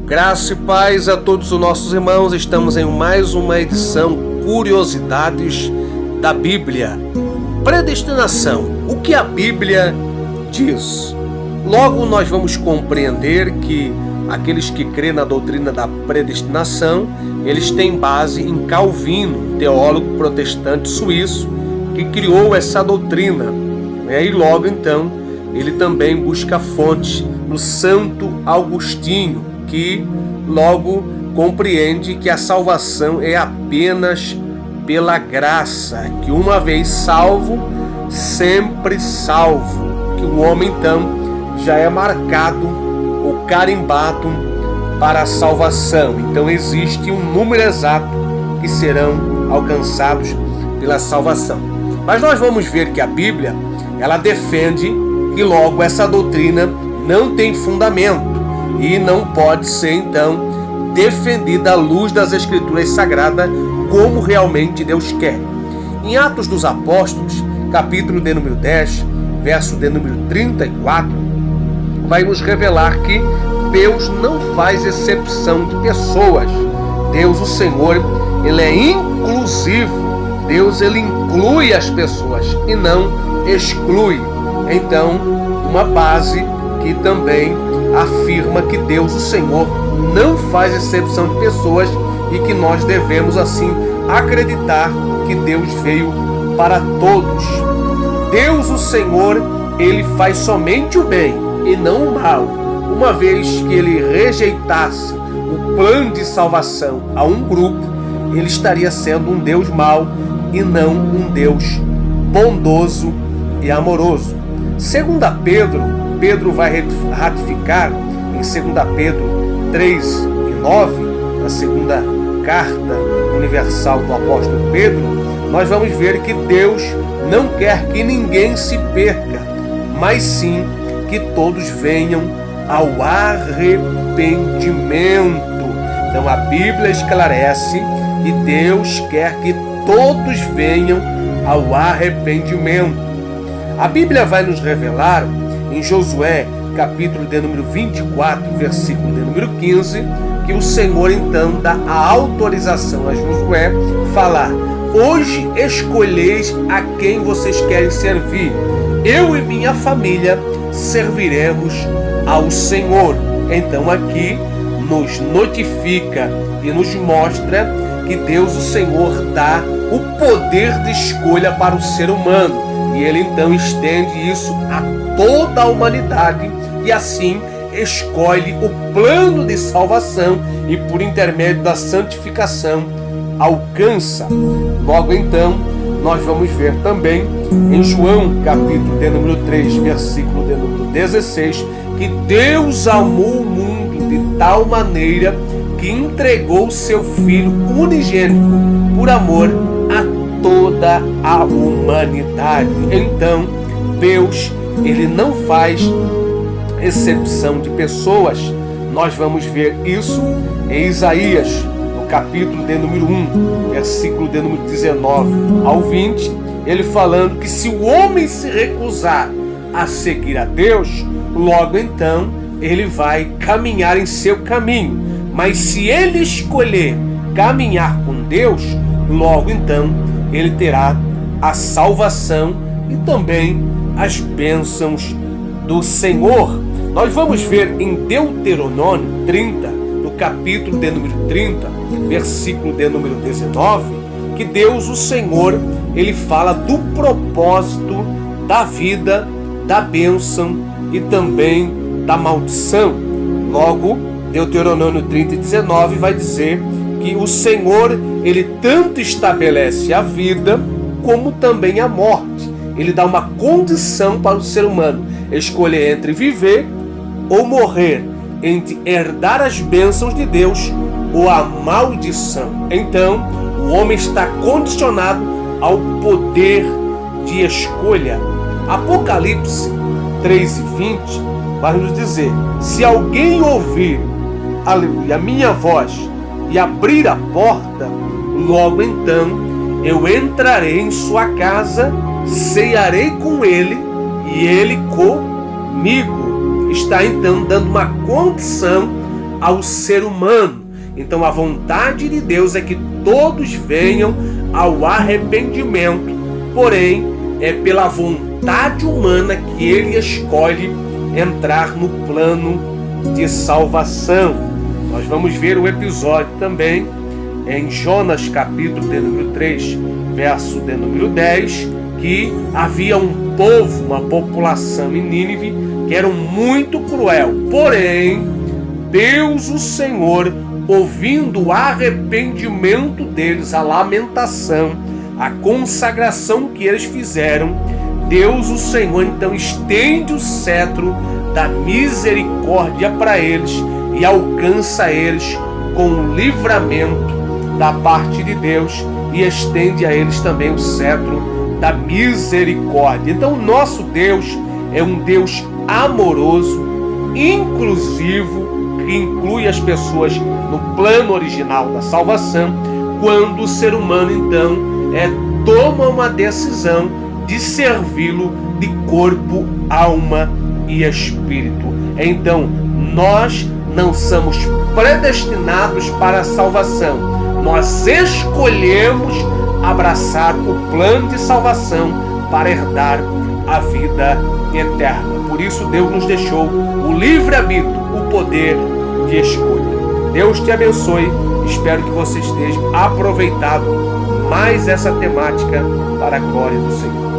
Graça e paz a todos os nossos irmãos. Estamos em mais uma edição Curiosidades da Bíblia. Predestinação. O que a Bíblia diz? Logo nós vamos compreender que aqueles que crêem na doutrina da predestinação, eles têm base em Calvino, teólogo protestante suíço, que criou essa doutrina. E logo então ele também busca fonte no Santo Agostinho, que logo compreende que a salvação é apenas pela graça, que uma vez salvo, sempre salvo, que o homem então já é marcado ou carimbado para a salvação. Então existe um número exato que serão alcançados pela salvação. Mas nós vamos ver que a Bíblia, ela defende que logo essa doutrina não tem fundamento e não pode ser então defendida à luz das Escrituras Sagradas como realmente Deus quer. Em Atos dos Apóstolos, capítulo de número 10, verso de número 34, vai nos revelar que Deus não faz exceção de pessoas. Deus, o Senhor, ele é inclusivo. Deus, ele inclui as pessoas e não exclui. Então, uma base que também afirma que Deus, o Senhor, não faz exceção de pessoas e que nós devemos, assim, acreditar que Deus veio para todos. Deus, o Senhor, ele faz somente o bem e não o mal. Uma vez que ele rejeitasse o plano de salvação a um grupo, ele estaria sendo um Deus mau e não um Deus bondoso e amoroso. Segunda Pedro vai ratificar em 2 Pedro 3 e 9, na segunda carta universal do apóstolo Pedro, nós vamos ver que Deus não quer que ninguém se perca, mas sim que todos venham ao arrependimento. Então a Bíblia esclarece que Deus quer que todos venham ao arrependimento. A Bíblia vai nos revelar em Josué, capítulo de número 24, versículo de número 15, que o Senhor então dá a autorização a Josué falar: hoje escolheis a quem vocês querem servir. Eu e minha família serviremos ao Senhor. Então aqui nos notifica e nos mostra que Deus, o Senhor, dá o poder de escolha para o ser humano. E ele então estende isso a toda a humanidade e assim escolhe o plano de salvação e por intermédio da santificação alcança. Logo então nós vamos ver também em João capítulo de número 3, versículo de número 16, que Deus amou o mundo de tal maneira que entregou o seu Filho unigênito por amor a toda a humanidade. Então, Deus, ele não faz exceção de pessoas. Nós vamos ver isso em Isaías, no capítulo de número 1, versículo de número 19 ao 20, ele falando que se o homem se recusar a seguir a Deus, logo então ele vai caminhar em seu caminho. Mas se ele escolher caminhar com Deus, logo então ele terá a salvação e também as bênçãos do Senhor. Nós vamos ver em Deuteronômio 30, no capítulo de número 30, versículo de número 19, que Deus, o Senhor, ele fala do propósito da vida, da bênção e também da maldição. Logo, Deuteronômio 30 e 19 vai dizer que o Senhor, ele tanto estabelece a vida como também a morte. Ele dá uma condição para o ser humano escolher entre viver ou morrer, entre herdar as bênçãos de Deus ou a maldição. Então, o homem está condicionado ao poder de escolha. Apocalipse 3 e 20 vai nos dizer: se alguém ouvir, aleluia, a minha voz e abrir a porta, logo então eu entrarei em sua casa, cearei com ele e ele comigo. Está então dando uma condição ao ser humano. Então a vontade de Deus é que todos venham ao arrependimento, porém é pela vontade humana que ele escolhe entrar no plano de salvação. Nós vamos ver o episódio também em Jonas capítulo de número 3, verso de número 10, que havia um povo, uma população em Nínive que eram muito cruel, porém Deus, o Senhor, ouvindo o arrependimento deles, a lamentação, a consagração que eles fizeram, Deus, o Senhor, então estende o cetro da misericórdia para eles e alcança eles com o livramento da parte de Deus e estende a eles também o cetro da misericórdia. Então, o nosso Deus é um Deus amoroso, inclusivo, que inclui as pessoas no plano original da salvação, quando o ser humano, então, toma uma decisão de servi-lo de corpo, alma e espírito. Então, nós não somos predestinados para a salvação. Nós escolhemos abraçar o plano de salvação para herdar a vida eterna. Por isso Deus nos deixou o livre-arbítrio, o poder de escolha. Deus te abençoe. Espero que você esteja aproveitado mais essa temática para a glória do Senhor.